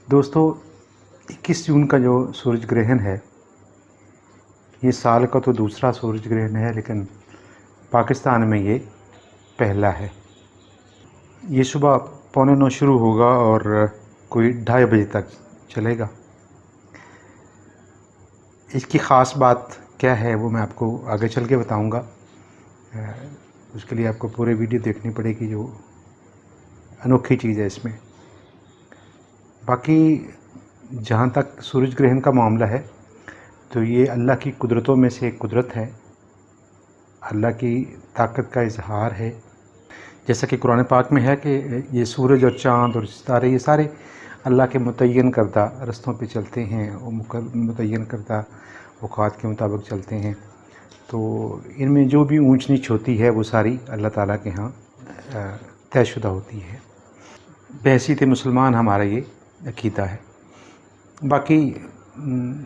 دوستو 21 جون کا جو سورج گرہن ہے یہ سال کا تو دوسرا سورج گرہن ہے، لیکن پاکستان میں یہ پہلا ہے۔ یہ صبح 8:45 شروع ہوگا اور کوئی 2:30 بجے تک چلے گا۔ اس کی خاص بات کیا ہے وہ میں آپ کو آگے چل کے بتاؤں گا۔ اس کے لیے آپ کو پورے ویڈیو دیکھنی پڑے گی، جو انوکھی چیز ہے اس میں۔ باقی جہاں تک سورج گرہن کا معاملہ ہے تو یہ اللہ کی قدرتوں میں سے ایک قدرت ہے، اللہ کی طاقت کا اظہار ہے۔ جیسا کہ قرآن پاک میں ہے کہ یہ سورج اور چاند اور ستارے یہ سارے اللہ کے متعین کردہ رستوں پہ چلتے ہیں، اور متعین کردہ اوقات کے مطابق چلتے ہیں۔ تو ان میں جو بھی اونچ نیچ ہوتی ہے وہ ساری اللہ تعالیٰ کے ہاں طے شدہ ہوتی ہے۔ بحیثیت مسلمان ہمارا یہ عقیدہ ہے۔ باقی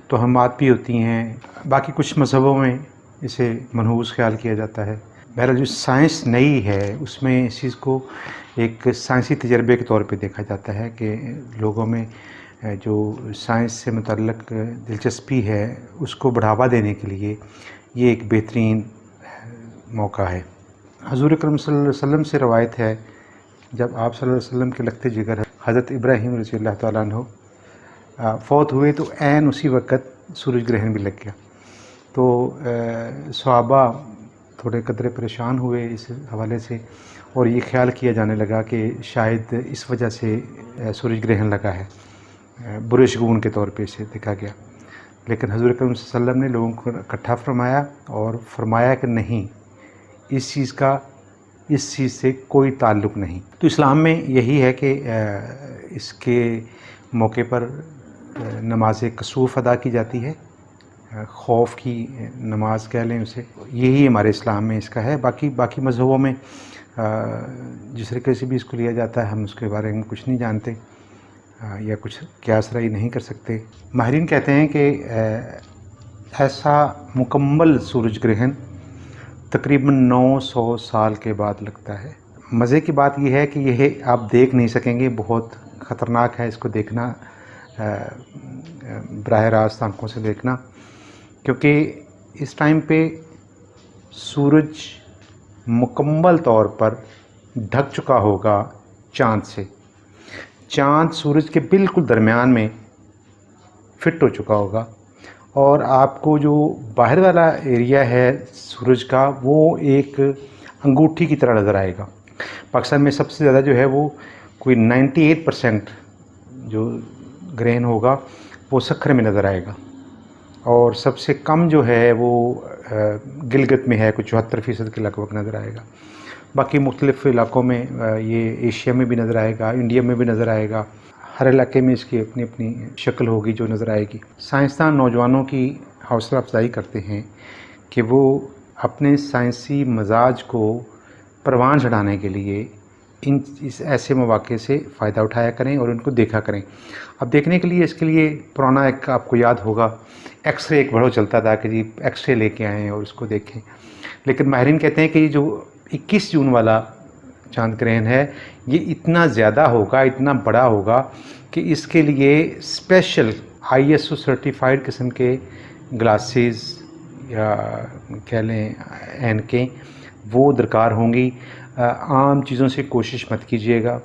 توہمات بھی ہوتی ہیں، باقی کچھ مذہبوں میں اسے منحوس خیال کیا جاتا ہے۔ بہرحال جو سائنس نئی ہے اس میں اس چیز کو ایک سائنسی تجربے کے طور پہ دیکھا جاتا ہے کہ لوگوں میں جو سائنس سے متعلق دلچسپی ہے اس کو بڑھاوا دینے کے لیے یہ ایک بہترین موقع ہے۔ حضور اکرم صلی اللہ علیہ وسلم سے روایت ہے، جب آپ صلی اللہ علیہ وسلم کے لخت جگر حضرت ابراہیم رضی اللہ تعالیٰ عنہ فوت ہوئے تو عین اسی وقت سورج گرہن بھی لگ گیا۔ تو صحابہ تھوڑے قدرے پریشان ہوئے اس حوالے سے، اور یہ خیال کیا جانے لگا کہ شاید اس وجہ سے سورج گرہن لگا ہے، برے شگون کے طور پہ اسے دیکھا گیا۔ لیکن حضور اکرم صلی اللہ علیہ وسلم نے لوگوں کو اکٹھا فرمایا اور فرمایا کہ نہیں، اس چیز سے کوئی تعلق نہیں۔ تو اسلام میں یہی ہے کہ اس کے موقع پر نماز کسوف ادا کی جاتی ہے، خوف کی نماز کہہ لیں اسے، یہی ہمارے اسلام میں اس کا ہے۔ باقی مذہبوں میں جس طریقے سے بھی اس کو لیا جاتا ہے ہم اس کے بارے میں کچھ نہیں جانتے یا کچھ قیاس رائے نہیں کر سکتے۔ ماہرین کہتے ہیں کہ ایسا مکمل سورج گرہن تقریباً 900 سال کے بعد لگتا ہے۔ مزے کی بات یہ ہے کہ یہ آپ دیکھ نہیں سکیں گے، بہت خطرناک ہے اس کو دیکھنا، براہ راست آنکھوں سے دیکھنا، کیونکہ اس ٹائم پہ سورج مکمل طور پر ڈھک چکا ہوگا چاند سے۔ چاند سورج کے بالکل درمیان میں فٹ ہو چکا ہوگا، اور آپ کو جو باہر والا ایریا ہے سورج کا وہ ایک انگوٹھی کی طرح نظر آئے گا۔ پاکستان میں سب سے زیادہ جو ہے وہ کوئی 98% جو گرہن ہوگا وہ سکھر میں نظر آئے گا، اور سب سے کم جو ہے وہ گلگت میں ہے، کچھ 74% کے لگ بھگ نظر آئے گا۔ باقی مختلف علاقوں میں یہ ایشیا میں بھی نظر آئے گا، انڈیا میں بھی نظر آئے گا، ہر علاقے میں اس کی اپنی اپنی شکل ہوگی جو نظر آئے گی۔ سائنسدان نوجوانوں کی حوصلہ افزائی کرتے ہیں کہ وہ اپنے سائنسی مزاج کو پروان چڑھانے کے لیے اس ایسے مواقع سے فائدہ اٹھایا کریں اور ان کو دیکھا کریں۔ اب دیکھنے کے لیے اس کے لیے پرانا ایک آپ کو یاد ہوگا ایکس رے ایک بڑا چلتا تھا کہ جی ایکس رے لے کے آئیں اور اس کو دیکھیں، لیکن ماہرین کہتے ہیں کہ یہ جو 21 جون والا چاند گرہن ہے یہ اتنا زیادہ ہوگا، اتنا بڑا ہوگا کہ اس کے لیے اسپیشل ISO سرٹیفائیڈ قسم کے گلاسز یا کہہ لیں اینکیں وہ درکار ہوں گی۔ عام چیزوں سے کوشش مت کیجیے گا،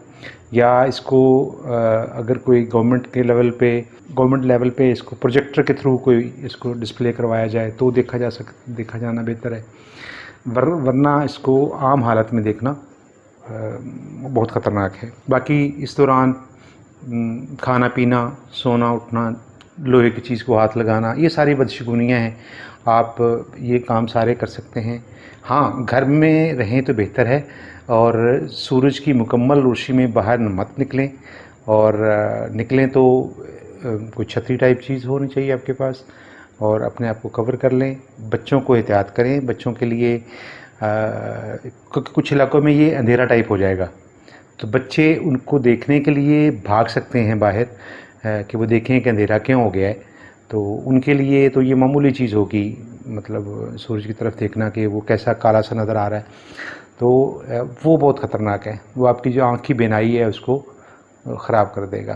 یا اس کو اگر کوئی گورنمنٹ لیول پہ اس کو پروجیکٹر کے تھرو کوئی اس کو ڈسپلے کروایا جائے تو دیکھا جانا بہتر ہے، ورنہ اس کو عام حالت میں دیکھنا بہت خطرناک ہے۔ باقی اس دوران کھانا پینا، سونا اٹھنا، لوہے کی چیز کو ہاتھ لگانا، یہ ساری بدشگونیاں ہیں، آپ یہ کام سارے کر سکتے ہیں۔ ہاں گھر میں رہیں تو بہتر ہے، اور سورج کی مکمل روشنی میں باہر مت نکلیں، اور نکلیں تو کوئی چھتری ٹائپ چیز ہونی چاہیے آپ کے پاس، اور اپنے آپ کو کور کر لیں۔ بچوں کو احتیاط کریں، بچوں کے لیے کیونکہ کچھ علاقوں میں یہ اندھیرا ٹائپ ہو جائے گا، تو بچے ان کو دیکھنے کے لیے بھاگ سکتے ہیں باہر کہ وہ دیکھیں کہ اندھیرا کیوں ہو گیا ہے، تو ان کے لیے تو یہ معمولی چیز ہوگی، مطلب سورج کی طرف دیکھنا کہ وہ کیسا کالا سا نظر آ رہا ہے، تو وہ بہت خطرناک ہے، وہ آپ کی جو آنکھ کی بینائی ہے اس کو خراب کر دے گا۔